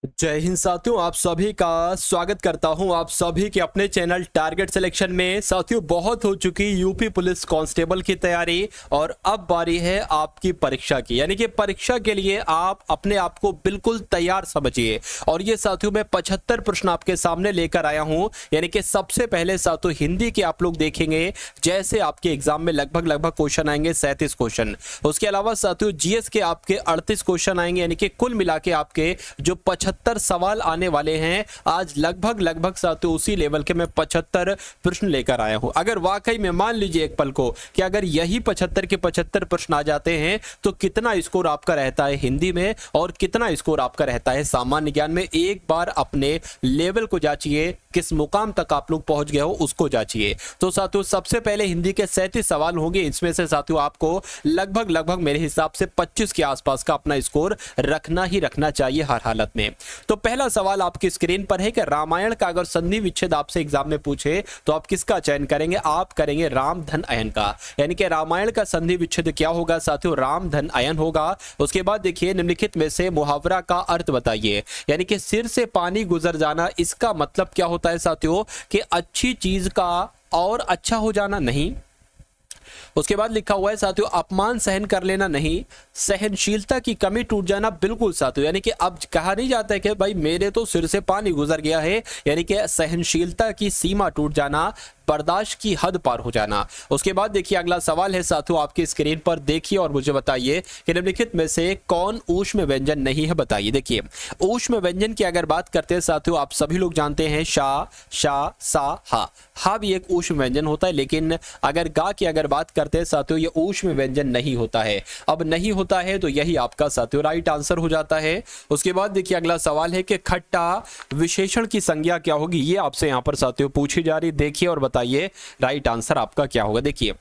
जय हिंद साथियों, आप सभी का स्वागत करता हूं आप सभी के अपने चैनल टारगेट सिलेक्शन में। साथियों, बहुत हो चुकी यूपी पुलिस कांस्टेबल की तैयारी और अब बारी है आपकी परीक्षा की, यानी कि परीक्षा के लिए आप अपने आप को बिल्कुल तैयार समझिए। और ये साथियों मैं 75 प्रश्न आपके सामने लेकर आया हूं, यानी कि सबसे पहले साथियों हिंदी के आप लोग देखेंगे जैसे आपके एग्जाम में लगभग क्वेश्चन आएंगे 37 क्वेश्चन। उसके अलावा साथियों जीएस के आपके 38 क्वेश्चन आएंगे, यानी कि कुल मिला के आपके जो 75 सवाल आने वाले हैं। आज लगभग साथियों उसी लेवल के मैं 75 प्रश्न लेकर आया हूं। अगर वाकई में मान लीजिए एक पल को कि अगर यही 75 के 75 प्रश्न आ जाते हैं तो कितना स्कोर आपका रहता है हिंदी में और कितना स्कोर आपका रहता है सामान्य ज्ञान में। एक बार अपने लेवल को जांचिए, किस मुकाम तक आप लोग पहुंच गए हो उसको जांचिए। तो साथियों सबसे पहले हिंदी के 37 सवाल होंगे, इसमें से साथियों आपको लगभग मेरे हिसाब से 25 के आसपास का अपना स्कोर रखना ही रखना चाहिए हर हालत में। तो पहला सवाल आपकी स्क्रीन पर है कि रामायण का अगर संधि विच्छेद आपसे एग्जाम में पूछे तो आप किसका चयन करेंगे? आप करेंगे राम धन अयन का, यानी कि रामायण का संधि विच्छेद क्या होगा साथियों? राम धन अयन होगा। उसके बाद देखिए निम्नलिखित में से मुहावरा का अर्थ बताइए, यानी कि सिर से पानी गुजर जाना, इसका मतलब क्या होता है साथियों? कि अच्छी चीज का और अच्छा हो जाना नहीं। उसके बाद लिखा हुआ है साथियों अपमान सहन कर लेना नहीं, सहनशीलता की कमी टूट जाना बिल्कुल साथियों, यानी कि अब कहा नहीं जाता है कि भाई मेरे तो सिर से पानी गुजर गया है, यानी कि सहनशीलता की सीमा टूट जाना, बर्दाश्त की हद पार हो जाना। उसके बाद देखिए अगला सवाल है साथियों आपकी स्क्रीन पर देखिए और मुझे बताइए कि निम्नलिखित में से कौन ऊष्म व्यंजन नहीं है? बताइए। देखिए ऊष्म व्यंजन की अगर बात करते हैं साथियों आप सभी लोग जानते हैं शा, शा, सा, हा भी एक ऊष्म व्यंजन होता है, लेकिन अगर गा की अगर बात करते हैं साथियों ये ऊष्म व्यंजन नहीं होता है। अब नहीं होता है तो यही आपका साथियों राइट आंसर हो जाता है। उसके बाद देखिए अगला सवाल है कि खट्टा विशेषण की संज्ञा क्या होगी? ये आपसे यहां पर साथियों पूछी जा रही, देखिए और बताइए राइट आंसर आपका क्या होगा। देखिए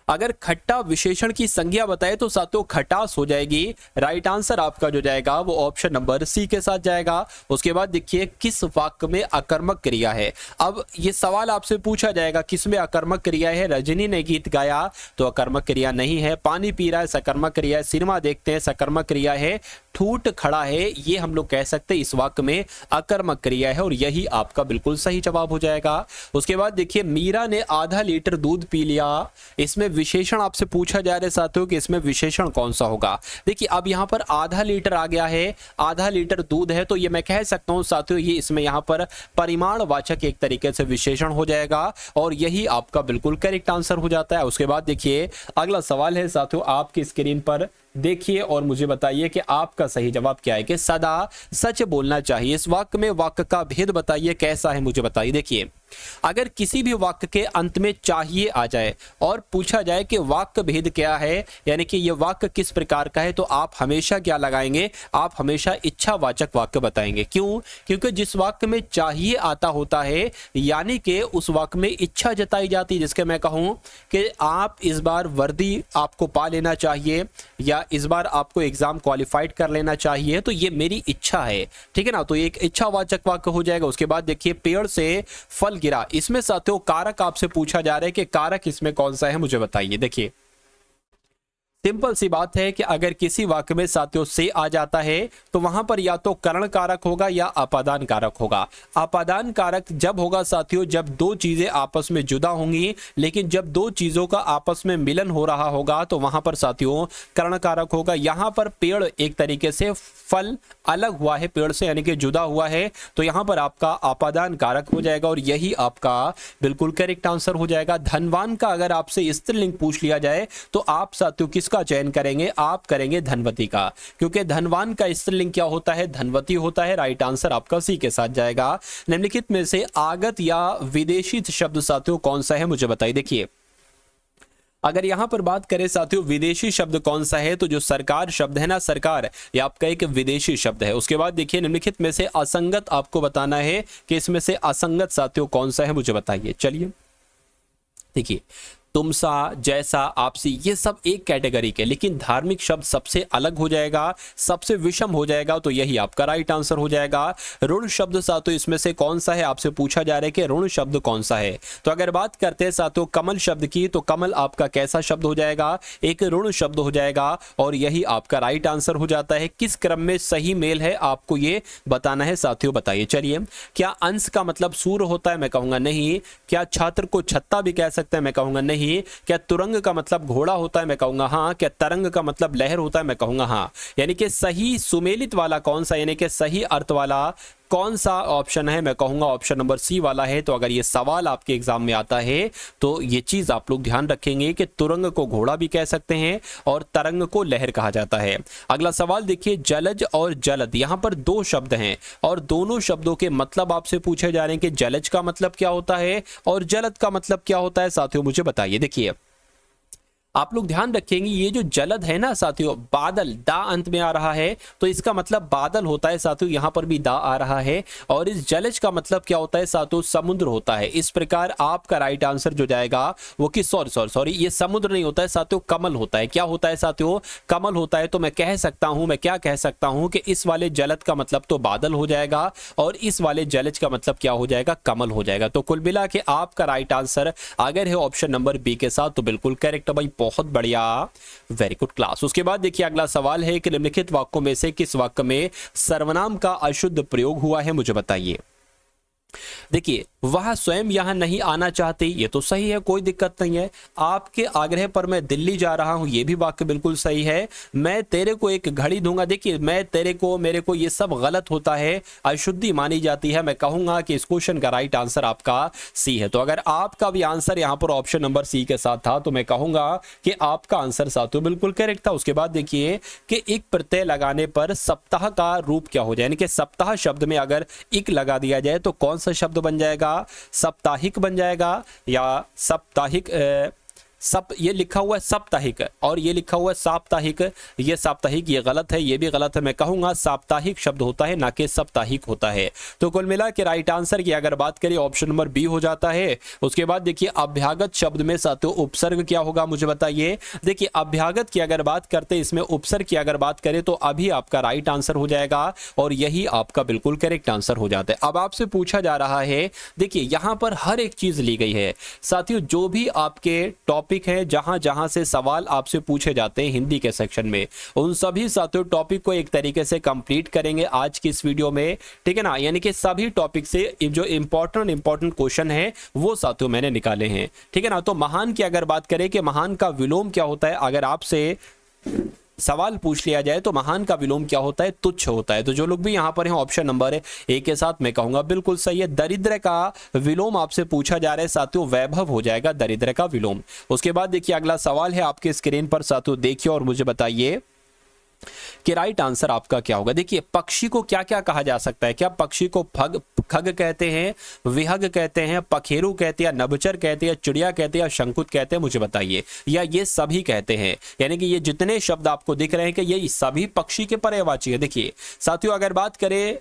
अगर खट्टा विशेषण की संज्ञा बताए तो साथियों खटास हो जाएगी। राइट आंसर आपका जो जाएगा वो ऑप्शन नंबर सी के साथ जाएगा। उसके बाद देखिए किस वाक्य में अकर्मक क्रिया है? अब ये सवाल आपसे पूछा जाएगा किस में अकर्मक क्रिया है? रजनी ने गीत गाया तो अकर्मक क्रिया नहीं है, पानी पी रहा है सकर्मक क्रिया है, सिनेमा देखते हैं सकर्मक क्रिया है, ठूठ खड़ा है ये हम लोग कह सकते हैं इस वाक्य में अकर्मक क्रिया है और यही आपका बिल्कुल सही जवाब हो जाएगा। उसके बाद देखिए मीरा ने आधा लीटर दूध पी लिया, इसमें विशेषण आपसे पूछा जा रहा है साथियों कि इसमें विशेषण कौन सा होगा? देखिए अब यहां पर आधा लीटर आ गया है, आधा लीटर दूध है तो ये मैं कह सकता हूं साथियों ये इसमें यहां पर परिमाणवाचक एक तरीके से विशेषण हो जाएगा और यही आपका बिल्कुल करेक्ट आंसर हो जाता है। उसके बाद देखिए अगला सवाल है साथियों आपकी स्क्रीन पर देखिए और मुझे बताइए कि आपका सही जवाब क्या है? कि सदा सच बोलना चाहिए। इस वाक्य में वाक्य का भेद बताइए कैसा है मुझे बताइए। देखिए अगर किसी भी वाक्य के अंत में चाहिए आ जाए और पूछा जाए कि वाक्य भेद क्या है, यानी कि यह वाक्य किस प्रकार का है, तो आप हमेशा क्या लगाएंगे? आप हमेशा इच्छावाचक वाक्य बताएंगे। क्यों? क्योंकि जिस वाक्य में चाहिए आता होता है यानी कि उस वाक्य में इच्छा जताई जाती है, जिसके मैं कहूं कि आप इस बार वर्दी आपको पा लेना चाहिए या इस बार आपको एग्जाम क्वालिफाइड कर लेना चाहिए, तो ये मेरी इच्छा है, ठीक है ना, तो एक इच्छावाचक वाक्य हो जाएगा। उसके बाद देखिए पेड़ से फल गिरा, इसमें साथियों कारक आपसे पूछा जा रहा है कि कारक इसमें कौन सा है मुझे बताइए। देखिए सिंपल सी बात है कि अगर किसी वाक्य में साथियों से आ जाता है तो वहां पर या तो करण कारक होगा या अपादान कारक होगा। अपादान कारक जब होगा साथियों जब दो चीजें आपस में जुदा होंगी, लेकिन जब दो चीजों का आपस में मिलन हो रहा होगा तो वहां पर साथियों करण कारक होगा। यहां पर पेड़ एक तरीके से फल अलग हुआ है पेड़ से, यानी कि जुदा हुआ है, तो यहां पर आपका अपादान कारक हो जाएगा और यही आपका बिल्कुल करेक्ट आंसर हो जाएगा। धनवान का अगर आपसे स्त्रीलिंग पूछ लिया जाए तो आप साथियों किसका चयन करेंगे? आप करेंगे धनवती का, क्योंकि धनवान का स्त्रीलिंग क्या होता है? धनवती होता है। राइट आंसर आपका सी के साथ जाएगा। निम्नलिखित में से आगत या विदेशी शब्द साथियों कौन सा है मुझे बताइए। देखिए अगर यहां पर बात करें साथियों विदेशी शब्द कौन सा है, तो जो सरकार शब्द है ना, सरकार, ये आपका एक विदेशी शब्द है। उसके बाद देखिए निम्नलिखित में से असंगत आपको बताना है कि इसमें से असंगत साथियों कौन सा है मुझे बताइए। चलिए देखिए तुमसा, जैसा, आपसी, ये सब एक कैटेगरी के, लेकिन धार्मिक शब्द सबसे अलग हो जाएगा, सबसे विषम हो जाएगा, तो यही आपका राइट आंसर हो जाएगा। ऋण शब्द साथियों इसमें से कौन सा है, आपसे पूछा जा रहा है कि ऋण शब्द कौन सा है। तो अगर बात करते हैं साथियों कमल शब्द की, तो कमल आपका कैसा शब्द हो जाएगा, एक ऋण शब्द हो जाएगा, और यही आपका राइट आंसर हो जाता है। किस क्रम में सही मेल है आपको ये बताना है साथियों, बताइए। चलिए, क्या अंश का मतलब सूर्य होता है, मैं कहूंगा नहीं। क्या छात्र को छत्ता भी कह सकते हैं, मैं कहूंगा नहीं। क्या तुरंग का मतलब घोड़ा होता है, मैं कहूंगा हाँ। क्या तरंग का मतलब लहर होता है, मैं कहूंगा हाँ। यानी कि सही सुमेलित वाला कौन सा, यानी कि सही अर्थ वाला कौन सा ऑप्शन है, मैं कहूंगा ऑप्शन नंबर सी वाला है। तो अगर ये सवाल आपके एग्जाम में आता है तो ये चीज आप लोग ध्यान रखेंगे कि तुरंग को घोड़ा भी कह सकते हैं और तरंग को लहर कहा जाता है। अगला सवाल देखिए, जलज और जलद, यहां पर दो शब्द हैं और दोनों शब्दों के मतलब आपसे पूछे जा रहे हैं कि जलज का मतलब क्या होता है और जलद का मतलब क्या होता है। साथियों मुझे बताइए। देखिए, आप लोग ध्यान रखेंगे, ये जो जलद है ना साथियों, बादल, दा अंत में आ रहा है, तो इसका मतलब बादल होता है साथियों, यहां पर भी दा आ रहा है। और इस जलज का मतलब क्या होता है साथियों, समुद्र होता है। इस प्रकार आपका राइट आंसर जो जाएगा वो कि सॉरी ये समुद्र नहीं होता है साथियों, कमल होता है। क्या होता है साथियों, कमल होता है। तो मैं कह सकता हूं, मैं क्या कह सकता हूं कि इस वाले जलद का मतलब तो बादल हो जाएगा और इस वाले जलज का मतलब क्या हो जाएगा, कमल हो जाएगा। तो कुल मिला के आपका राइट आंसर अगर है ऑप्शन नंबर बी के साथ तो बिल्कुल करेक्ट है भाई, बहुत बढ़िया, वेरी गुड क्लास। उसके बाद देखिए अगला सवाल है कि निम्नलिखित वाक्यों में से किस वाक्य में सर्वनाम का अशुद्ध प्रयोग हुआ है, मुझे बताइए। देखिए, वह स्वयं यहां नहीं आना चाहती, ये तो सही है, कोई दिक्कत नहीं है। आपके आग्रह पर मैं दिल्ली जा रहा हूं, ये भी वाक्य बिल्कुल सही है। मैं तेरे को एक घड़ी दूंगा, देखिए मैं तेरे को, मेरे को, ये सब गलत होता है, अशुद्धि मानी जाती है। मैं कहूंगा कि इस क्वेश्चन का राइट आंसर आपका सी है। तो अगर आपका भी आंसर यहां पर ऑप्शन नंबर सी के साथ था तो मैं कहूंगा कि आपका आंसर साथियों बिल्कुल करेक्ट था। उसके बाद देखिए कि एक प्रत्यय लगाने पर सप्ताह का रूप क्या हो जाए, यानी कि सप्ताह शब्द में अगर इक लगा दिया जाए तो कौन सा शब्द बन जाएगा, साप्ताहिक बन जाएगा या साप्ताहिक, ये लिखा हुआ है साप्ताहिक और ये लिखा हुआ है साप्ताहिक, ये साप्ताहिक, ये गलत है, ये भी गलत है। मैं कहूंगा साप्ताहिक शब्द होता है ना कि साप्ताहिक होता है। तो कुल मिला के राइट आंसर की अगर बात करें ऑप्शन नंबर बी हो जाता है। उसके बाद देखिए अभ्यागत शब्द में साथियों उपसर्ग क्या होगा, मुझे बताइए। देखिए अभ्यागत की अगर बात करते हैं, इसमें उपसर्ग की अगर बात करें तो अभी आपका राइट आंसर हो जाएगा और यही आपका बिल्कुल करेक्ट आंसर हो जाता है। अब आपसे पूछा जा रहा है, देखिए यहां पर हर एक चीज ली गई है साथियों, जो भी आपके टॉपिक है, जहां जहां से सवाल आपसे पूछे जाते हैं हिंदी के सेक्शन में, उन सभी साथियों टॉपिक को एक तरीके से कंप्लीट करेंगे आज की इस वीडियो में, ठीक है ना। यानी कि सभी टॉपिक से जो इंपॉर्टेंट क्वेश्चन है वो साथियों मैंने निकाले हैं, ठीक है ना। तो महान की अगर बात करें कि महान का विलोम क्या होता है, अगर आपसे सवाल पूछ लिया जाए तो महान का विलोम क्या होता है, तुच्छ होता है। तो जो लोग भी यहां पर हैं ऑप्शन नंबर ए के साथ मैं कहूंगा बिल्कुल सही है। दरिद्र का विलोम आपसे पूछा जा रहा है साथियों, वैभव हो जाएगा दरिद्र का विलोम। उसके बाद देखिए अगला सवाल है आपके स्क्रीन पर साथियों, देखिए और मुझे बताइए कि राइट आंसर आपका क्या होगा। देखिए पक्षी को क्या क्या कहा जा सकता है, क्या पक्षी को खग कहते हैं, विहग कहते हैं, पखेरु कहते हैं, नभचर कहते हैं, चिड़िया कहते हैं, शंकुत कहते हैं, मुझे बताइए। या ये सभी कहते हैं, यानी कि ये जितने शब्द आपको दिख रहे हैं कि ये सभी पक्षी के पर्यायवाची है। देखिए साथियों अगर बात करें,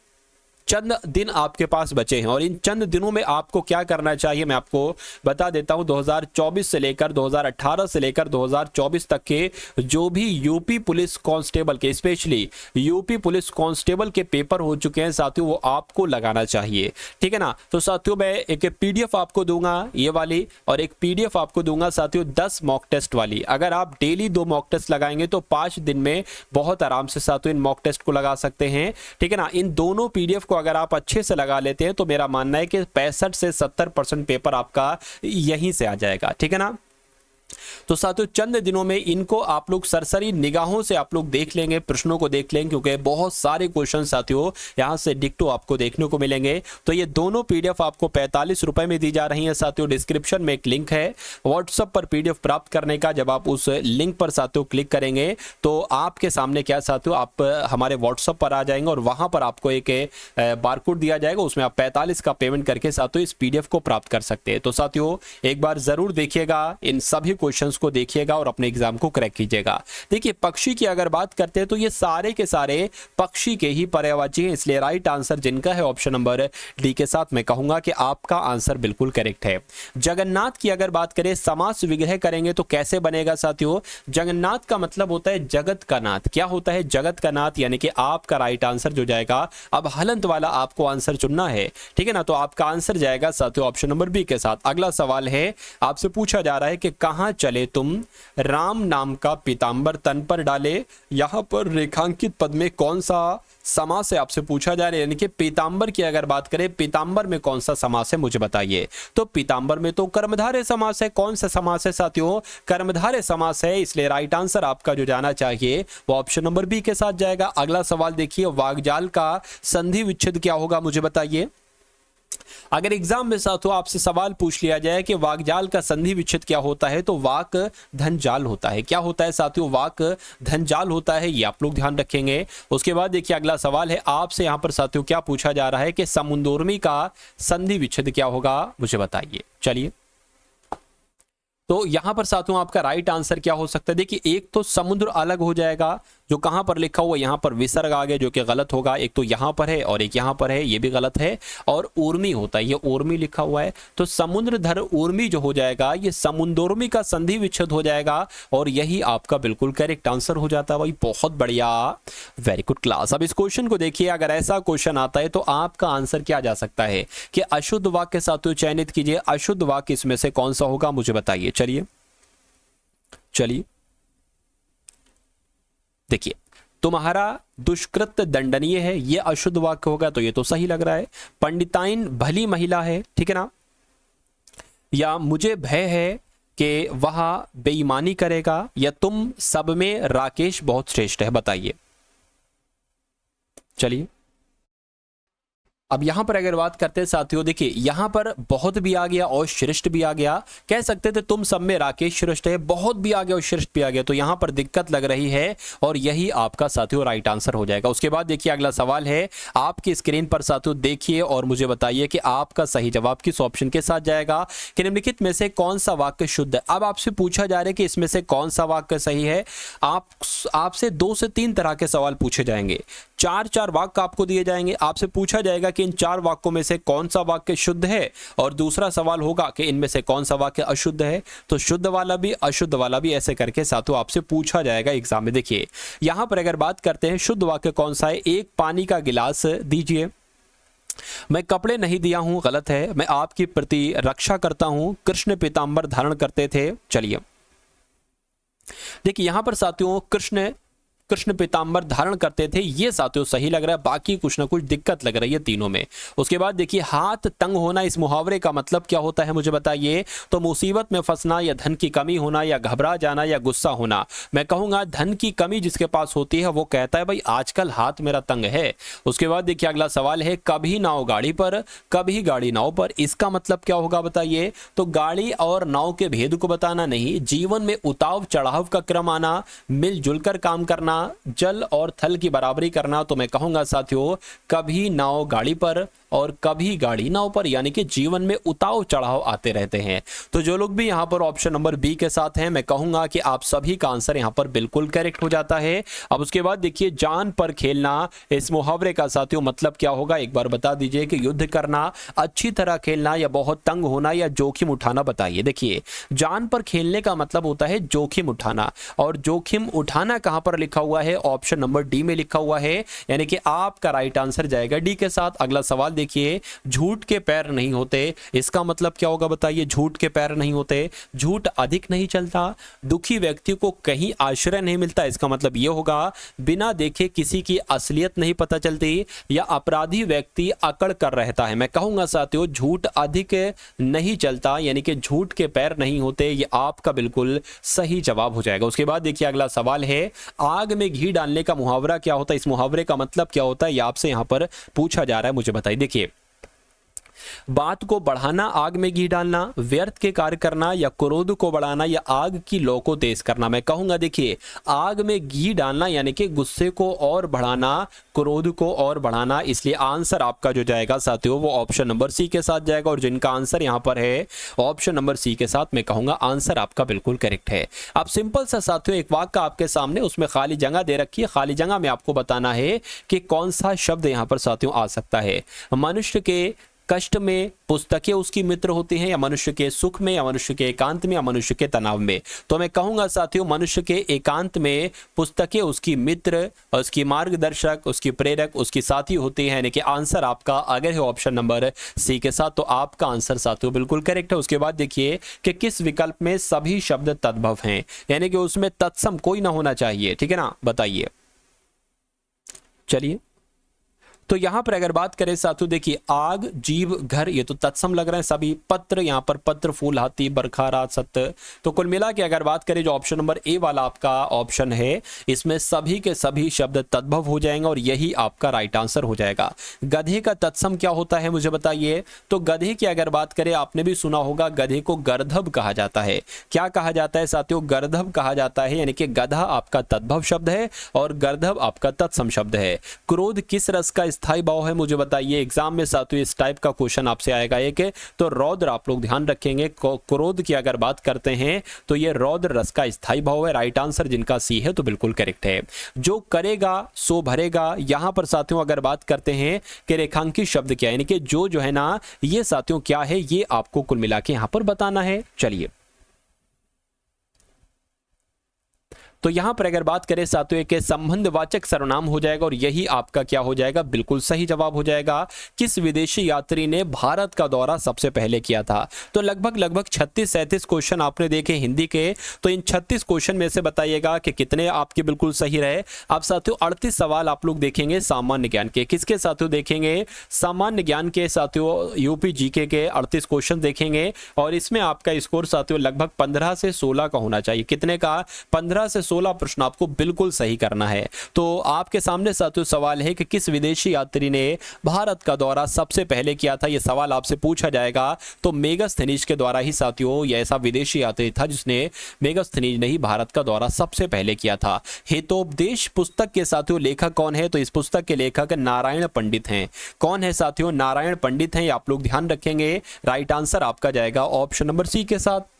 चंद दिन आपके पास बचे हैं और इन चंद दिनों में आपको क्या करना चाहिए मैं आपको बता देता हूं। 2024 से लेकर 2018 से लेकर 2024 तक के जो भी यूपी पुलिस कांस्टेबल के, स्पेशली यूपी पुलिस कांस्टेबल के पेपर हो चुके हैं साथियों, वो आपको लगाना चाहिए, ठीक है ना। तो साथियों मैं एक पीडीएफ आपको दूंगा ये वाली, और एक पीडीएफ आपको दूंगा साथियों 10 मॉक टेस्ट वाली। अगर आप डेली 2 मॉक टेस्ट लगाएंगे तो 5 दिन में बहुत आराम से साथियों इन मॉक टेस्ट को लगा सकते हैं, ठीक है ना। इन दोनों पीडीएफ को अगर आप अच्छे से लगा लेते हैं तो मेरा मानना है कि 65 से 70% पेपर आपका यहीं से आ जाएगा, ठीक है ना। तो साथियों चंद दिनों में इनको आप लोग सरसरी निगाहों से आप लोग देख लेंगे, प्रश्नों को देख लेंगे, क्योंकि बहुत सारे क्वेश्चन साथियों यहां से डिक्टो आपको देखने को मिलेंगे। तो ये दोनों पीडीएफ आपको 45 रुपए में दी जा रही है साथियों। डिस्क्रिप्शन में एक लिंक है व्हाट्सएप पर पीडीएफ प्राप्त करने का, जब आप उस लिंक पर साथियों क्लिक करेंगे तो आपके सामने क्या साथियों, आप हमारे व्हाट्सएप पर आ जाएंगे और वहां पर आपको एक बारकोड दिया जाएगा, उसमें आप 45 का पेमेंट करके साथियों इस पीडीएफ को प्राप्त कर सकते हैं। तो साथियों एक बार जरूर देखिएगा, इन सभी क्वेश्चंस को देखिएगा और अपने एग्जाम को क्रैक कीजिएगा। देखिए पक्षी की अगर बात करते हैं तो ये सारे के सारे पक्षी के ही पर्यायवाची हैं, इसलिए राइट आंसर जिनका है ऑप्शन नंबर डी के साथ मैं कहूंगा कि आपका आंसर बिल्कुल करेक्ट है। जगन्नाथ की अगर बात करें, समास विग्रह करेंगे तो कैसे बनेगा साथियों? जगन्नाथ का मतलब होता है जगत का नाथ। क्या होता है? जगत का नाथ, यानी कि आपका राइट आंसर जो जाएगा, अब हलंत वाला आपको आंसर चुनना है, ठीक है ना? तो आपका आंसर जाएगा साथियों ऑप्शन नंबर बी के साथ। अगला सवाल है, आपसे पूछा जा रहा है कि कहां चले तुम, राम नाम का पीतांबर तन पर डाले। यहां पर रेखांकित पद में कौन सा समास है आपसे पूछा जा रहा है, यानी कि पीतांबर की अगर बात करें, पीतांबर में कौन सा समास है मुझे बताइए। तो पीतांबर में तो कर्मधारय समास है। कौन सा समास है साथियों? कर्मधारय समास है, इसलिए राइट आंसर आपका जो जाना चाहिए वो ऑप्शन नंबर बी के साथ जाएगा। अगला सवाल देखिए, वाग्जाल का संधि विच्छेद क्या होगा मुझे बताइए। अगर एग्जाम में साथियों आपसे सवाल पूछ लिया जाए कि वाकजाल का संधि विच्छेद क्या होता है, तो वाक धनजाल होता है। क्या होता है साथियों? वाक धनजाल होता है, ये आप लोग ध्यान रखेंगे। उसके बाद देखिए अगला सवाल है, आपसे यहां पर साथियों क्या पूछा जा रहा है कि समुद्रोर्मी का संधि विच्छेद क्या होगा मुझे बताइए। चलिए, तो यहां पर साथियों आपका राइट आंसर क्या हो सकता है? देखिए एक तो समुद्र अलग हो जाएगा, जो कहां पर लिखा हुआ है यहां पर विसर्ग आ गया जो कि गलत होगा। एक तो यहां पर है और एक यहां पर है, ये भी गलत है। और ऊर्मी होता है, ये ऊर्मी लिखा हुआ है, तो समुद्रधर ऊर्मी जो हो जाएगा ये समुद्रोर्मी का संधि विच्छेद हो जाएगा और यही आपका बिल्कुल करेक्ट आंसर हो जाता है। भाई बहुत बढ़िया, वेरी गुड क्लास। अब इस क्वेश्चन को देखिए, अगर ऐसा क्वेश्चन आता है तो आपका आंसर क्या जा सकता है कि अशुद्ध वाक्य साथियों चयनित कीजिए। अशुद्ध वाक्य इसमें से कौन सा होगा मुझे बताइए। चलिए देखिए, तुम्हारा दुष्कृत्य दंडनीय है, ये अशुद्ध वाक्य होगा, तो ये तो सही लग रहा है। पंडिताइन भली महिला है, ठीक है ना? या मुझे भय है कि वह बेईमानी करेगा, या तुम सब में राकेश बहुत श्रेष्ठ है, बताइए। चलिए, अब यहां पर अगर बात करते हैं साथियों, देखिए यहां पर बहुत भी आ गया और श्रेष्ठ भी आ गया। कह सकते थे तुम सब में राकेश श्रेष्ठ है, बहुत भी आ गया और श्रेष्ठ भी आ गया, तो यहां पर दिक्कत लग रही है और यही आपका साथियों राइट आंसर हो जाएगा। उसके बाद देखिए अगला सवाल है, आपकी स्क्रीन पर साथियों देखिए और मुझे बताइए कि आपका सही जवाब किस ऑप्शन के साथ जाएगा कि निम्नलिखित में से कौन सा वाक्य शुद्ध है। अब आपसे पूछा जा रहा है कि इसमें से कौन सा वाक्य सही है। आपसे 2 से 3 तरह के सवाल पूछे जाएंगे, 4 वाक्य आपको दिए जाएंगे। आपसे पूछा जाएगा कि इन 4 वाक्यों में से कौन सा वाक्य शुद्ध है, और दूसरा सवाल होगा कि इनमें से कौन सा वाक्य अशुद्ध है। तो शुद्ध वाला भी अशुद्ध वाला भी ऐसे करके साथियों आपसे पूछा जाएगा एग्जाम में। देखिए यहां पर अगर बात करते हैं शुद्ध वाक्य कौन सा है, एक पानी का गिलास दीजिए। मैं कपड़े नहीं दिया हूं, गलत है। मैं आपकी प्रति रक्षा करता हूं, कृष्ण पीतांबर धारण करते थे। चलिए देखिए यहां पर साथियों कृष्ण पीतांबर धारण करते थे, ये साथियों सही लग रहा है। बाकी कुछ ना कुछ दिक्कत लग रही है तीनों में। उसके बाद देखिए हाथ तंग होना, इस मुहावरे का मतलब क्या होता है मुझे बताइए। तो मुसीबत में फंसना, या धन की कमी होना, या घबरा जाना, या गुस्सा होना। मैं कहूंगा धन की कमी जिसके पास होती है वो कहता है भाई आजकल हाथ मेरा तंग है। उसके बाद देखिए अगला सवाल है, कभी नाव गाड़ी पर, कभी गाड़ी नाव पर, इसका मतलब क्या होगा बताइए। तो गाड़ी और नाव के भेद को बताना नहीं, जीवन में उताव चढ़ाव का क्रम आना, मिलजुल कर काम करना, जल और थल की बराबरी करना। तो मैं कहूंगा साथियों कभी नाव गाड़ी पर और कभी गाड़ी नाव पर, यानी कि जीवन में उताव चढ़ाव आते रहते हैं। तो जो लोग भी यहां पर ऑप्शन नंबर बी के साथ हैं, मैं कहूंगा कि आप सभी का आंसर यहां पर बिल्कुल करेक्ट हो जाता है। अब उसके बाद देखिए जान पर खेलना, इस मुहावरे का साथियों मतलब क्या होगा एक बार बता दीजिए। कि युद्ध करना, अच्छी तरह खेलना, या बहुत तंग होना, या जोखिम उठाना, बताइए। देखिए जान पर खेलने का मतलब होता है जोखिम उठाना, और जोखिम उठाना कहां पर लिखा हुआ है? ऑप्शन नंबर डी में लिखा हुआ है, यानी कि आपका राइट आंसर जाएगा डी के साथ। अगला सवाल देखिए, झूठ के पैर नहीं होते, इसका मतलब क्या होगा बताइए। झूठ के पैर नहीं होते, झूठ अधिक नहीं चलता, दुखी व्यक्ति को कहीं आश्रय नहीं मिलता, इसका मतलब यह होगा बिना देखे किसी की असलियत नहीं पता चलती, या अपराधी व्यक्ति अकड़ कर रहता है। मैं कहूंगा साथियों झूठ अधिक नहीं चलता, यानी कि झूठ के पैर नहीं होते, ये आपका बिल्कुल सही जवाब हो जाएगा। उसके बाद देखिए अगला सवाल है, आग में घी डालने का मुहावरा क्या होता है, इस मुहावरे का मतलब क्या होता है, ये आपसे यहां पर पूछा जा रहा है, मुझे बताइए। देखिए बात को बढ़ाना, आग में घी डालना, व्यर्थ के कार्य करना, या क्रोध को बढ़ाना, या आग की लौ को तेज करना। मैं कहूंगा देखिए, आग में घी डालना यानी कि गुस्से को और बढ़ाना, क्रोध को और बढ़ाना। इसलिए आंसर आपका जो जाएगा साथियों वो ऑप्शन नंबर सी के साथ जाएगा। और जिनका आंसर यहां पर है ऑप्शन नंबर सी के साथ, मैं कहूंगा आंसर आपका बिल्कुल करेक्ट है। अब सिंपल सा साथियों एक वाक्य आपके सामने, उसमें खाली जगह दे रखी है, खाली जगह में आपको बताना है कि कौन सा शब्द यहां पर साथियों आ सकता है। मनुष्य के कष्ट में पुस्तकें उसकी मित्र होती हैं, या मनुष्य के सुख में, या मनुष्य के एकांत में, या मनुष्य के तनाव में। तो मैं कहूंगा साथियों मनुष्य के एकांत में पुस्तकें उसकी मित्र, उसकी मार्गदर्शक, उसकी प्रेरक, उसकी साथी होती हैं। यानी कि आंसर आपका अगर है ऑप्शन नंबर सी के साथ, तो आपका आंसर साथियों बिल्कुल करेक्ट है। उसके बाद देखिए कि किस विकल्प में सभी शब्द तद्भव हैं, यानी कि उसमें तत्सम कोई ना होना चाहिए, ठीक है ना, बताइए। चलिए, तो यहां पर अगर बात करें साथियों देखिए, आग, जीव, घर, ये तो तत्सम लग रहे हैं सभी। पत्र, यहां पर पत्र, फूल, हाथी, बरखा, रात, सत्य। तो कुल मिला के अगर बात करें जो ऑप्शन नंबर ए वाला आपका ऑप्शन है, इसमें सभी के सभी शब्द तद्भव हो जाएंगे और यही आपका राइट आंसर हो जाएगा। गधे का तत्सम क्या होता है मुझे बताइए। तो गधे की अगर बात करें, आपने भी सुना होगा गधे को गर्दभ कहा जाता है। क्या कहा जाता है साथियों, गर्दभ कहा जाता है। यानी कि गधा आपका तद्भव शब्द है और गर्दभ आपका तत्सम शब्द है। क्रोध किस रस का स्थायी भाव है मुझे बताइए। एग्जाम में साथियों इस टाइप का क्वेश्चन आपसे आएगा एक, तो रौद्र आप लोग ध्यान रखेंगे। क्रोध की अगर बात करते हैं तो ये रौद्र रस का स्थायी भाव है। राइट आंसर जिनका सी है तो बिल्कुल करेक्ट है। जो करेगा सो भरेगा, यहां पर साथियों अगर बात करते हैं कि रेखांकित शब्द क्या है, यानी कि जो है ना, ये साथियों क्या है, ये आपको कुल मिला के यहां पर बताना है। चलिए, तो यहां पर अगर बात करें साथियों के संबंधवाचक सर्वनाम हो जाएगा और यही आपका क्या हो जाएगा, बिल्कुल सही जवाब हो जाएगा। किस विदेशी यात्री ने भारत का दौरा सबसे पहले किया था। तो लगभग 36-37 क्वेश्चन आपने देखे हिंदी के, तो इन 36 क्वेश्चन में से बताइएगा कि कितने आपके बिल्कुल सही रहे। अब साथियों 38 सवाल आप लोग देखेंगे सामान्य ज्ञान के। किसके साथियों देखेंगे, सामान्य ज्ञान के साथियों, यूपी जीके के 38 क्वेश्चन देखेंगे और इसमें आपका स्कोर साथियों लगभग 15 से 16 का होना चाहिए। कितने का, 15 से 16 प्रश्न आपको बिल्कुल सही करना है। तो आपके सामने साथियों सवाल है कि किस विदेशी यात्री ने भारत का दौरा सबसे पहले किया था। यह सवाल आपसे पूछा जाएगा। तो मेगास्थनीज के द्वारा ही साथियों यह ऐसा विदेशी यात्री था जिसने, मेगास्थनीज ने ही भारत का दौरा सबसे पहले किया था। हितोपदेश पुस्तक के साथियों लेखक कौन है। तो इस पुस्तक के लेखक नारायण पंडित हैं। कौन है साथियों, नारायण पंडित हैं, आप लोग ध्यान रखेंगे। राइट आंसर आपका जाएगा ऑप्शन नंबर सी के साथ।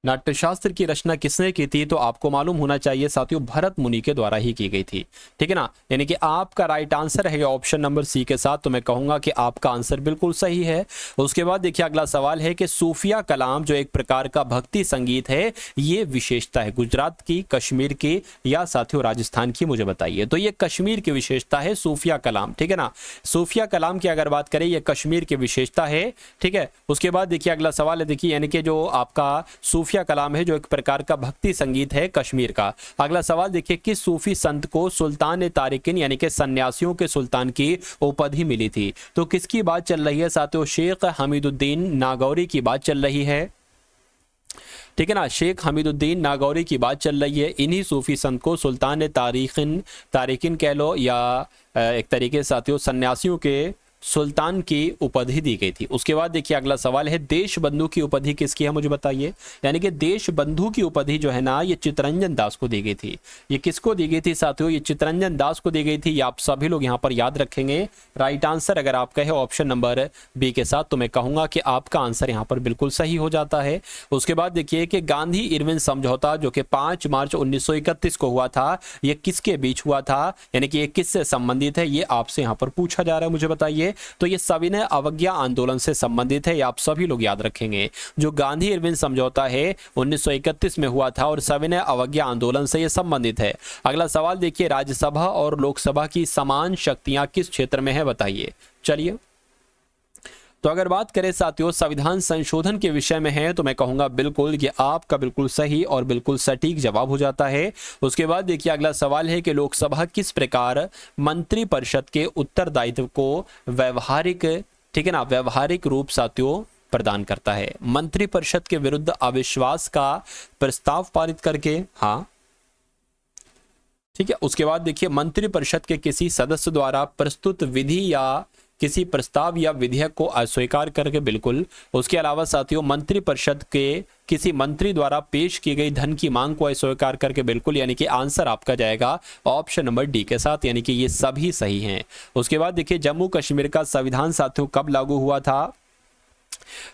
नाट्यशास्त्र की रचना किसने की थी। तो आपको मालूम होना चाहिए साथियों भरत मुनि के द्वारा ही की गई थी, ठीक है ना। यानी कि आपका राइट आंसर है ऑप्शन नंबर सी के साथ। तो मैं कहूंगा कि आपका आंसर बिल्कुल सही है। उसके बाद देखिए अगला सवाल है कि सूफिया कलाम जो एक प्रकार का भक्ति संगीत है, ये विशेषता है गुजरात की, कश्मीर की, या साथियों राजस्थान की, मुझे बताइए। तो ये कश्मीर की विशेषता है सूफिया कलाम, ठीक है ना। सूफिया कलाम की अगर बात करें, ये कश्मीर की विशेषता है, ठीक है। उसके बाद देखिए अगला सवाल है, देखिए यानी कि जो आपका सूफिया कलाम है जो एक प्रकार का भक्ति संगीत है कश्मीर का। अगला सवाल देखिए, किस सूफी संत को सुल्तान तारिकिन यानी कि सन्यासियों के सुल्तान की उपाधि मिली थी। तो किसकी बात चल रही है साथियों, शेख हमीदुद्दीन नागौरी की बात चल रही है, ठीक है ना। शेख हमीदुद्दीन नागौरी की बात चल रही है। इन्हीं सूफी संत को सुल्तान तारिकिन कह लो, या एक तरीके से साथियों सन्यासियों के सुल्तान की उपाधि दी गई थी। उसके बाद देखिए अगला सवाल है, देश बंधु की उपाधि किसकी है मुझे बताइए। यानी कि देश बंधु की उपाधि जो है ना, ये चितरंजन दास को दी गई थी। ये किसको दी गई थी साथियों, ये चितरंजन दास को दी गई थी। ये आप सभी लोग यहाँ पर याद रखेंगे। राइट आंसर अगर आपका है ऑप्शन नंबर बी के साथ, तो मैं कहूंगा कि आपका आंसर यहाँ पर बिल्कुल सही हो जाता है। उसके बाद देखिए कि गांधी इरविन समझौता जो कि 5 मार्च 1931 को हुआ था, ये किसके बीच हुआ था, यानी कि ये किससे संबंधित है, ये आपसे यहाँ पर पूछा जा रहा है, मुझे बताइए। तो ये सविनय अवज्ञा आंदोलन से संबंधित है, ये आप सभी लोग याद रखेंगे। जो गांधी इरविन समझौता है 1931 में हुआ था और सविनय अवज्ञा आंदोलन से ये संबंधित है। अगला सवाल देखिए, राज्यसभा और लोकसभा की समान शक्तियां किस क्षेत्र में है बताइए। चलिए, तो अगर बात करें साथियों संविधान संशोधन के विषय में है, तो मैं कहूंगा बिल्कुल ये आपका बिल्कुल सही और बिल्कुल सटीक जवाब हो जाता है। उसके बाद देखिए अगला सवाल है कि लोकसभा किस प्रकार मंत्रिपरिषद के उत्तरदायित्व को व्यवहारिक, ठीक है ना, व्यवहारिक रूप साथियों प्रदान करता है। मंत्रिपरिषद के विरुद्ध अविश्वास का प्रस्ताव पारित करके, हाँ ठीक है। उसके बाद देखिए मंत्रिपरिषद के किसी सदस्य द्वारा प्रस्तुत विधि या किसी प्रस्ताव या विधेयक को अस्वीकार करके, बिल्कुल। उसके अलावा साथियों मंत्रिपरिषद के किसी मंत्री द्वारा पेश की गई धन की मांग को अस्वीकार करके, बिल्कुल। यानी कि आंसर आपका जाएगा ऑप्शन नंबर डी के साथ, यानी कि ये सभी सही हैं। उसके बाद देखिए जम्मू कश्मीर का संविधान साथियों कब लागू हुआ था?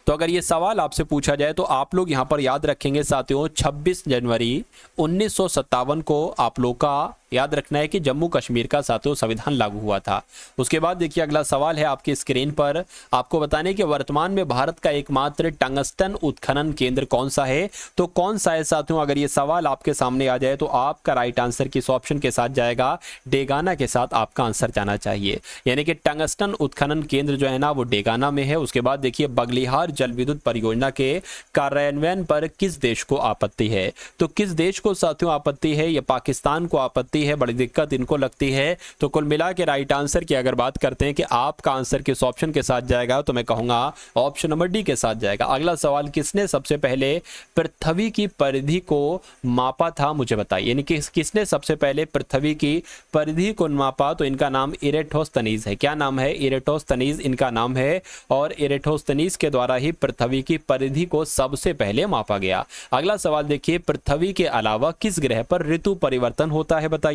तो अगर ये सवाल आपसे पूछा जाए तो आप लोग यहां पर याद रखेंगे साथियों 26 जनवरी 1957 को आप लोग का याद रखना है कि जम्मू कश्मीर का साथियों संविधान लागू हुआ था। उसके बाद देखिए अगला सवाल है आपकी स्क्रीन पर, आपको बताने कि वर्तमान में भारत का एकमात्र टंगस्टन उत्खनन केंद्र कौन सा है? तो कौन सा है साथियों? अगर ये सवाल आपके सामने आ जाए तो आपका राइट आंसर किस ऑप्शन के साथ जाएगा? डेगाना के साथ आपका आंसर जाना चाहिए। यानी कि टंगस्टन उत्खनन केंद्र जो है ना वो डेगाना में है। उसके बाद देखिए बगलिहार जल विद्युत परियोजना के कार्यान्वयन पर किस देश को आपत्ति है? तो किस देश को साथियों आपत्ति है? या पाकिस्तान को आपत्ति है, बड़ी दिक्कत इनको लगती है। तो कुल मिला के राइट आंसर की अगर बात करते हैं कि आपका आंसर किस ऑप्शन के साथ जाएगा, तो मैं कहूंगा ऑप्शन नंबर डी के साथ जाएगा। अगला सवाल, किसने सबसे पहले पृथ्वी की परिधि को मापा था? मुझे बताइए, यानी कि किसने सबसे पहले पृथ्वी की परिधि को मापा? तो इनका नाम इरेटोस्थनीज है। क्या नाम है? इरेटोस्थनीज इनका नाम है। और इरेटोस्थनीज के द्वारा ही पृथ्वी की परिधि को सबसे पहले मापा गया। अगला सवाल देखिए, पृथ्वी के अलावा किस ग्रह पर ऋतु परिवर्तन होता है? बताइए।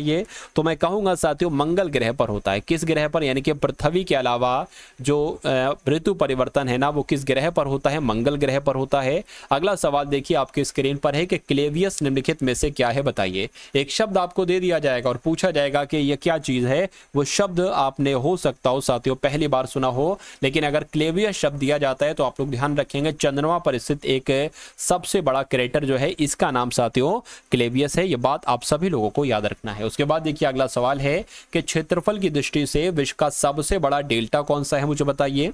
तो मैं कहूंगा साथियों मंगल ग्रह पर होता है। किस ग्रह पर? यानी कि पृथ्वी के अलावा जो ऋतु परिवर्तन है ना वो किस ग्रह पर होता है? मंगल ग्रह पर होता है। अगला सवाल देखिए आपकी स्क्रीन पर है कि क्लेवियस निम्नलिखित में से क्या है? बताइए। एक शब्द आपको दे दिया जाएगा और पूछा जाएगा कि यह क्या चीज है। वो शब्द आपने हो सकता हो साथियों पहली बार सुना हो, लेकिन अगर क्लेवियस शब्द दिया जाता है तो आप लोग ध्यान रखेंगे चंद्रमा पर स्थित एक सबसे बड़ा क्रेटर जो है इसका नाम साथियों क्लेवियस है। यह बात आप सभी लोगों को याद रखना है। उसके बाद देखिए अगला सवाल है कि क्षेत्रफल की दृष्टि से विश्व का सबसे बड़ा डेल्टा कौन सा है? मुझे बताइए।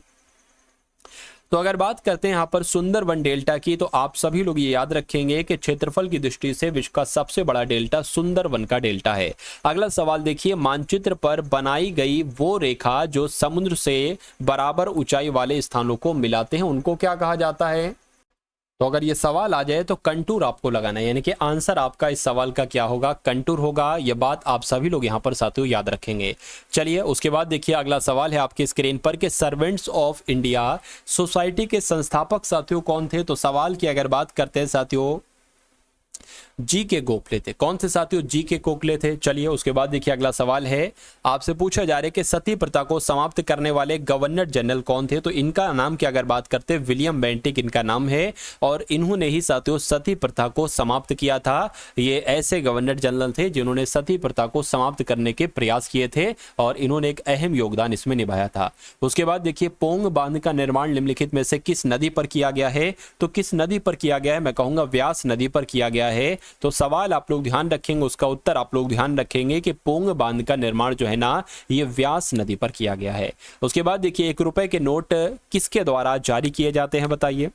तो अगर बात करते हैं यहाँ पर सुंदरवन डेल्टा की, तो आप सभी लोग ये याद रखेंगे कि क्षेत्रफल की दृष्टि से विश्व का सबसे बड़ा डेल्टा सुंदरवन का डेल्टा है। अगला सवाल देखिए, मानचित्र पर बनाई गई वो रेखा जो समुद्र से बराबर ऊंचाई वाले स्थानों को मिलाते हैं उनको क्या कहा जाता है? तो अगर ये सवाल आ जाए तो कंटूर आपको लगाना है, यानी कि आंसर आपका इस सवाल का क्या होगा? कंटूर होगा। ये बात आप सभी लोग यहाँ पर साथियों याद रखेंगे। चलिए उसके बाद देखिए अगला सवाल है आपकी स्क्रीन पर कि सर्वेंट्स ऑफ इंडिया सोसाइटी के संस्थापक साथियों कौन थे? तो सवाल की अगर बात करते हैं साथियों जी के गोखले थे। कौन से साथियों? जी के गोखले थे। चलिए उसके बाद देखिए अगला सवाल है आपसे पूछा जा रहा है कि सती प्रथा को समाप्त करने वाले गवर्नर जनरल कौन थे? तो इनका नाम की अगर बात करते हैं विलियम बेंटिक इनका नाम है और इन्होंने ही साथियों सती प्रथा को समाप्त किया था। ये ऐसे गवर्नर जनरल थे जिन्होंने सती प्रथा को समाप्त करने के प्रयास किए थे और इन्होंने एक अहम योगदान इसमें निभाया था। उसके बाद देखिए पोंग बांध का निर्माण निम्नलिखित में से किस नदी पर किया गया है? तो किस नदी पर किया गया है? मैं कहूंगा व्यास नदी पर किया गया है। तो सवाल आप लोग ध्यान रखेंगे, उसका उत्तर आप लोग ध्यान रखेंगे कि पोंग बांध का निर्माण जो है ना ये व्यास नदी पर किया गया है। उसके बाद देखिए 1 रुपए के नोट किसके द्वारा जारी किए जाते हैं? बताइए।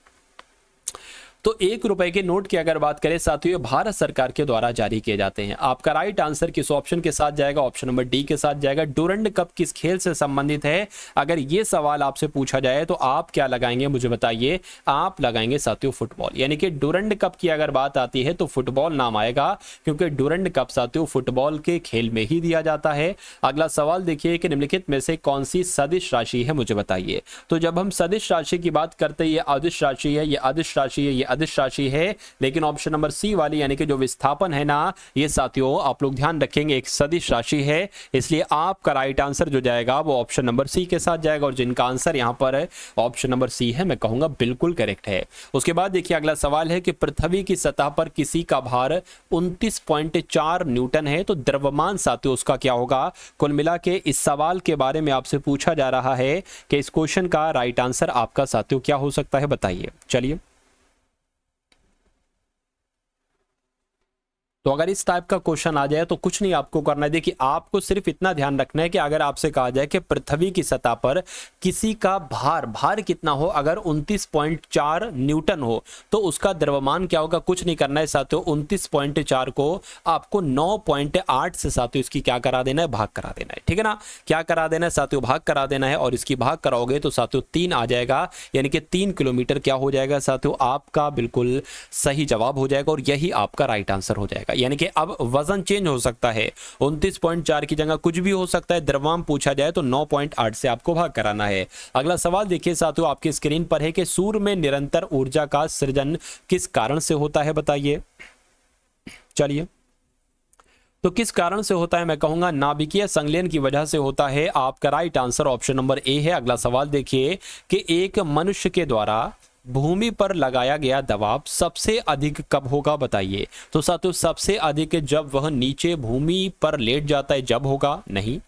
तो 1 रुपए के नोट की अगर बात करें साथियों भारत सरकार के द्वारा जारी किए जाते हैं। आपका राइट आंसर किस ऑप्शन के साथ जाएगा? ऑप्शन नंबर डी के साथ जाएगा। डूरंड कप किस खेल से संबंधित है? अगर ये सवाल आपसे पूछा जाए तो आप क्या लगाएंगे? मुझे बताइए। आप लगाएंगे साथियों फुटबॉल, यानी कि डूरंड कप की अगर बात आती है तो फुटबॉल नाम आएगा क्योंकि डूरंड कप साथियों फुटबॉल के खेल में ही दिया जाता है। अगला सवाल देखिए कि निम्नलिखित में से कौन सी सदिश राशि है? मुझे बताइए। तो जब हम सदिश राशि की बात करते हैं ये अदिश राशि है, ये अदिश राशि है, ये अदिश राशि है, लेकिन ऑप्शन नंबर सी वाली यानी कि जो विस्थापन है ना ये साथियों आप लोग ध्यान रखेंगे एक सदिश राशि है, इसलिए आपका राइट आंसर जो जाएगा वो ऑप्शन नंबर सी के साथ जाएगा और जिनका आंसर यहां पर है ऑप्शन नंबर सी है, मैं कहूंगा बिल्कुल करेक्ट है। उसके बाद देखिए अगला सवाल है कि पृथ्वी की सतह पर किसी का भार 29.4 न्यूटन है, तो द्रव्यमान साथियों उसका क्या होगा? कुल मिला के इस सवाल के बारे में आपसे पूछा जा रहा है कि इस क्वेश्चन का राइट आंसर आपका साथियों क्या हो सकता है? बताइए। चलिए तो अगर इस टाइप का क्वेश्चन आ जाए तो कुछ नहीं आपको करना है। देखिए आपको सिर्फ इतना ध्यान रखना है कि अगर आपसे कहा जाए कि पृथ्वी की सतह पर किसी का भार कितना हो, अगर 29.4 न्यूटन हो तो उसका द्रव्यमान क्या होगा? कुछ नहीं करना है साथियों, 29.4 को आपको 9.8 से साथियों इसकी क्या करा देना है? भाग करा देना है। ठीक है ना? क्या करा देना है साथियों? भाग करा देना है और इसकी भाग कराओगे तो साथियों 3 आ जाएगा, यानी कि 3 किलोमीटर क्या हो जाएगा साथियों? आपका बिल्कुल सही जवाब हो जाएगा और यही आपका राइट आंसर हो जाएगा। यानी कि अब वजन चेंज हो सकता है, 29.4 की जगह कुछ भी हो सकता है। द्रव्यमान पूछा जाए तो 9.8 से आपको भाग कराना है। अगला सवाल देखिए साथियों आपकी स्क्रीन पर है कि सूर्य में निरंतर ऊर्जा का सृजन किस कारण से होता है, बताइए। चलिए, तो किस कारण से होता है, मैं कहूंगा नाभिकीय संलयन की वजह से होता है। आपका right answer option number A है। अगला सवाल देखिए कि एक मनुष्य के द्वारा भूमि पर लगाया गया दबाव सबसे अधिक कब होगा, बताइए। तो साथियों सबसे अधिक जब वह नीचे भूमि पर लेट जाता है जब होगा, नहीं।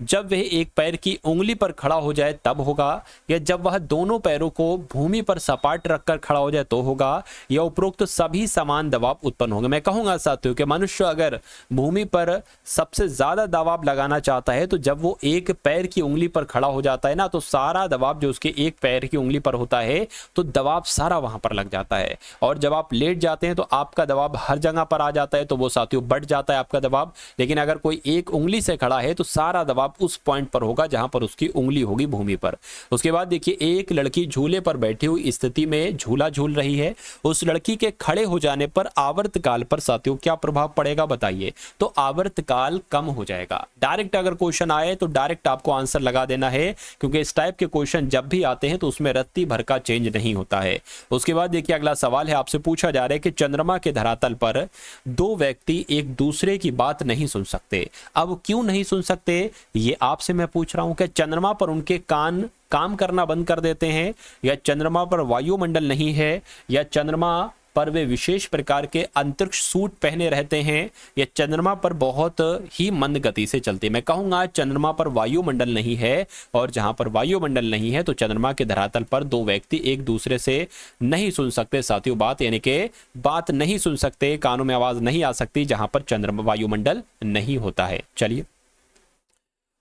जब वह एक पैर की उंगली पर खड़ा हो जाए तब होगा, या जब वह दोनों पैरों को भूमि पर सपाट रखकर खड़ा हो जाए तो होगा, या उपरोक्त सभी समान दबाव उत्पन्न होंगे। मैं कहूंगा साथियों कि मनुष्य अगर भूमि पर सबसे ज्यादा दबाव लगाना चाहता है तो जब वो एक पैर की उंगली पर खड़ा हो जाता है ना, तो सारा दबाव जो उसके एक पैर की उंगली पर होता है तो दबाव सारा वहां पर लग जाता है। और जब आप लेट जाते हैं तो आपका दबाव हर जगह पर आ जाता है, तो वो साथियों बढ़ जाता है आपका दबाव। लेकिन अगर कोई एक उंगली से खड़ा है तो सारा दबाव उस पॉइंट पर होगा जहां पर उसकी उंगली होगी भूमि पर। उसके बाद देखिए एक लड़की झूले पर बैठी हुई स्थिति में झूला झूल रही है। उस लड़की के खड़े हो जाने पर आवर्तकाल पर साथियों क्या प्रभाव पड़ेगा, बताइए। तो आवर्तकाल कम हो जाएगा। डायरेक्ट अगर क्वेश्चन आए तो डायरेक्ट आपको आंसर लगा देना है, क्योंकि इस टाइप के क्वेश्चन जब भी आते हैं तो उसमें रत्ती भर का चेंज नहीं होता है। उसके बाद देखिए अगला सवाल है, आपसे पूछा जा रहा है कि चंद्रमा के धरातल पर दो व्यक्ति एक दूसरे की बात नहीं सुन सकते। अब क्यों नहीं सुन सकते ये आपसे मैं पूछ रहा हूं। क्या चंद्रमा पर उनके कान काम करना बंद कर देते हैं, या चंद्रमा पर वायुमंडल नहीं है, या चंद्रमा पर वे विशेष प्रकार के अंतरिक्ष सूट पहने रहते हैं, या चंद्रमा पर बहुत ही मंद गति से चलते हैं। मैं कहूंगा चंद्रमा पर वायुमंडल नहीं है, और जहां पर वायुमंडल नहीं है तो चंद्रमा के धरातल पर दो व्यक्ति एक दूसरे से नहीं सुन सकते साथियों बात, यानी कि बात नहीं सुन सकते, कानों में आवाज नहीं आ सकती जहां पर चंद्रमा वायुमंडल नहीं होता है। चलिए,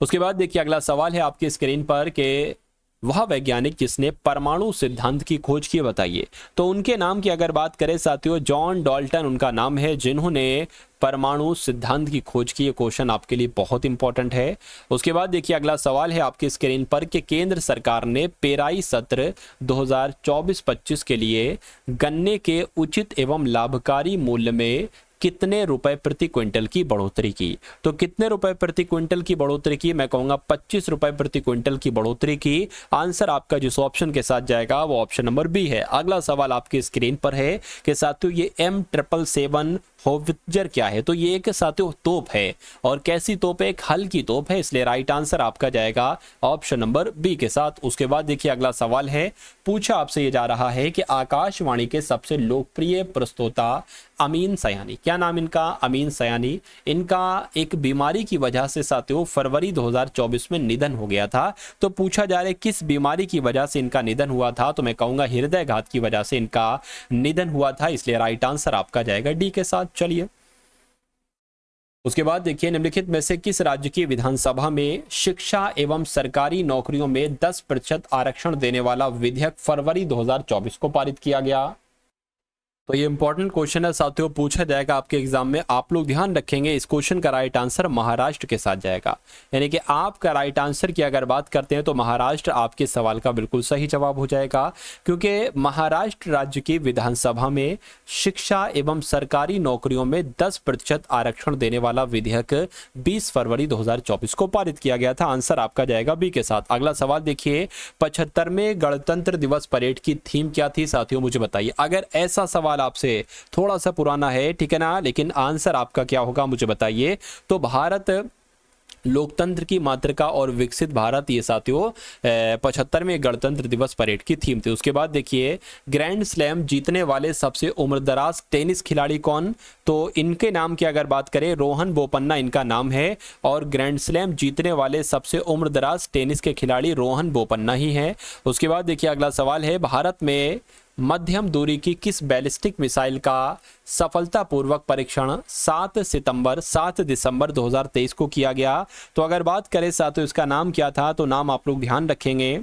उसके बाद देखिए अगला सवाल है आपकी स्क्रीन पर कि वह वैज्ञानिक जिसने परमाणु सिद्धांत की खोज की, बताइए। तो उनके नाम की अगर बात करें साथियों, जॉन डाल्टन उनका नाम है, जिन्होंने परमाणु सिद्धांत की खोज की। ये क्वेश्चन आपके लिए बहुत इंपॉर्टेंट है। उसके बाद देखिए अगला सवाल है आपकी स्क्रीन पर कि केंद्र सरकार ने पेराई सत्र 2024-25 के लिए गन्ने के उचित एवं लाभकारी मूल्य में कितने रुपए प्रति क्विंटल की बढ़ोतरी की। तो कितने रुपए प्रति क्विंटल की बढ़ोतरी की, मैं कहूंगा 25 रुपए प्रति क्विंटल की बढ़ोतरी की। आंसर आपका जिस ऑप्शन के साथ जाएगा वो ऑप्शन नंबर बी है। अगला सवाल आपकी स्क्रीन पर है कि साथियों ये M777 होवित्जर क्या है। तो ये एक साथियों तोप है, और कैसी तोप है, एक हल्की तोप है, इसलिए राइट आंसर आपका जाएगा ऑप्शन नंबर बी के साथ। उसके बाद देखिए अगला सवाल है, पूछा आपसे ये जा रहा है कि आकाशवाणी के सबसे लोकप्रिय प्रस्तोता अमीन सयानी, क्या नाम इनका, अमीन सयानी, इनका एक बीमारी की वजह से साथियों फरवरी 2024 में निधन हो गया था। तो पूछा जा रहा है किस बीमारी की वजह से इनका निधन हुआ था, तो मैं कहूंगा हृदयघात की वजह से इनका निधन हुआ था, इसलिए राइट आंसर आपका जाएगा डी के साथ। चलिए, उसके बाद देखिए निम्नलिखित में से किस राज्य की विधानसभा में शिक्षा एवं सरकारी नौकरियों में 10% आरक्षण देने वाला विधेयक फरवरी 2024 को पारित किया गया। तो ये इंपॉर्टेंट क्वेश्चन है साथियों, पूछा जाएगा आपके एग्जाम में। आप लोग ध्यान रखेंगे इस क्वेश्चन का राइट आंसर महाराष्ट्र के साथ जाएगा, यानी कि आपका राइट आंसर की अगर बात करते हैं तो महाराष्ट्र आपके सवाल का बिल्कुल सही जवाब हो जाएगा, क्योंकि महाराष्ट्र राज्य की विधानसभा में शिक्षा एवं सरकारी नौकरियों में 10% आरक्षण देने वाला विधेयक 20 फरवरी 2024 को पारित किया गया था। आंसर आपका जाएगा बी के साथ। अगला सवाल देखिए, 75वें गणतंत्र दिवस परेड की थीम क्या थी साथियों, मुझे बताइए। अगर ऐसा सवाल आपसे थोड़ा सा पुराना है, ठीक है ना, लेकिन आंसर आपका क्या होगा मुझे बताइए। तो भारत लोकतंत्र की मातृका और विकसित भारत, ये साथियों 75वें गणतंत्र दिवस परेड की थीम थी। उसके बाद देखिए ग्रैंड स्लैम जीतने वाले सबसे उम्रदराज टेनिस खिलाड़ी कौन, तो इनके नाम की अगर बात करें रोहन बोपन्ना इनका नाम है, और ग्रैंड स्लैम जीतने वाले सबसे उम्रदराज टेनिस के खिलाड़ी रोहन बोपन्ना ही है। उसके बाद देखिए अगला सवाल है, भारत में मध्यम दूरी की किस बैलिस्टिक मिसाइल का सफलतापूर्वक परीक्षण 7 दिसंबर 2023 को किया गया। तो अगर बात करें साथियों इसका नाम क्या था, तो नाम आप लोग ध्यान रखेंगे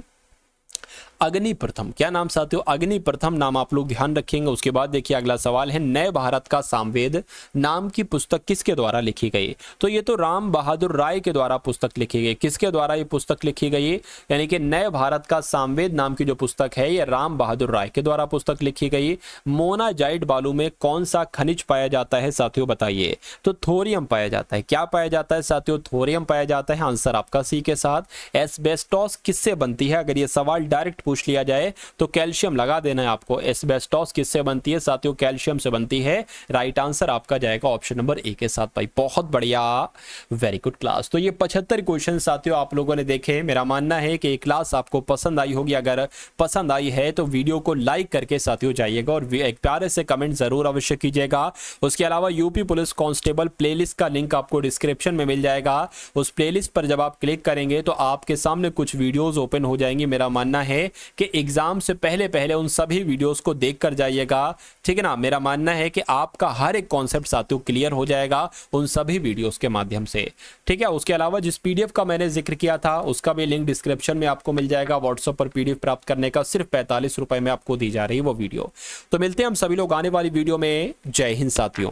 अग्नि प्रथम, क्या नाम साथियों, अग्नि प्रथम नाम आप लोग ध्यान रखेंगे। उसके बाद देखिए अगला सवाल है, नए भारत का सामवेद नाम की पुस्तक किसके द्वारा लिखी गई? तो ये तो राम बहादुर राय के द्वारा पुस्तक लिखी गई। किसके द्वारा ये पुस्तक लिखी गई? यानी कि नए भारत का सामवेद नाम की जो पुस्तक है ये राम बहादुर राय के द्वारा पुस्तक लिखी गई। मोनाजाइट बालू में कौन सा खनिज पाया जाता है साथियों, बताइए? तो थोरियम पाया जाता है। क्या पाया जाता है साथियों? थोरियम पाया जाता है। आंसर आपका सी के साथ। एस्बेस्टॉस किससे बनती है? अगर ये सवाल डायरेक्ट पूछ लिया जाए तो कैल्शियम लगा देना है आपको। एस्बेस्टॉस किससे बनती है साथियों? कैल्शियम से बनती है। राइट आंसर आपका जाएगा ऑप्शन नंबर ए के साथ भाई। बहुत बढ़िया, वेरी गुड क्लास। तो ये 75 क्वेश्चन साथियों आप लोगों ने देखे। मेरा मानना है कि ये क्लास आपको पसंद आई होगी। अगर पसंद आई है तो वीडियो को लाइक करके साथियों जाइएगा और एक प्यारे से कमेंट जरूर अवश्य कीजिएगा। उसके अलावा यूपी पुलिस कांस्टेबल प्लेलिस्ट का लिंक आपको डिस्क्रिप्शन में मिल जाएगा। उस प्लेलिस्ट पर जब आप क्लिक करेंगे तो आपके सामने कुछ वीडियोस ओपन हो जाएंगी। मेरा मानना है कि एग्जाम से पहले पहले उन सभी वीडियोस को देख कर जाइएगा, ठीक है ना। मेरा मानना है कि आपका हर एक कॉन्सेप्ट साथियों क्लियर हो जाएगा उन सभी वीडियोस के माध्यम से, ठीक है। उसके अलावा जिस पीडीएफ का मैंने जिक्र किया था उसका भी लिंक डिस्क्रिप्शन में आपको मिल जाएगा। व्हाट्सएप पर पीडीएफ प्राप्त करने का सिर्फ 45 रुपए में आपको दी जा रही है वो वीडियो। तो मिलते हैं हम सभी लोग आने वाली वीडियो में। जय हिंद साथियों।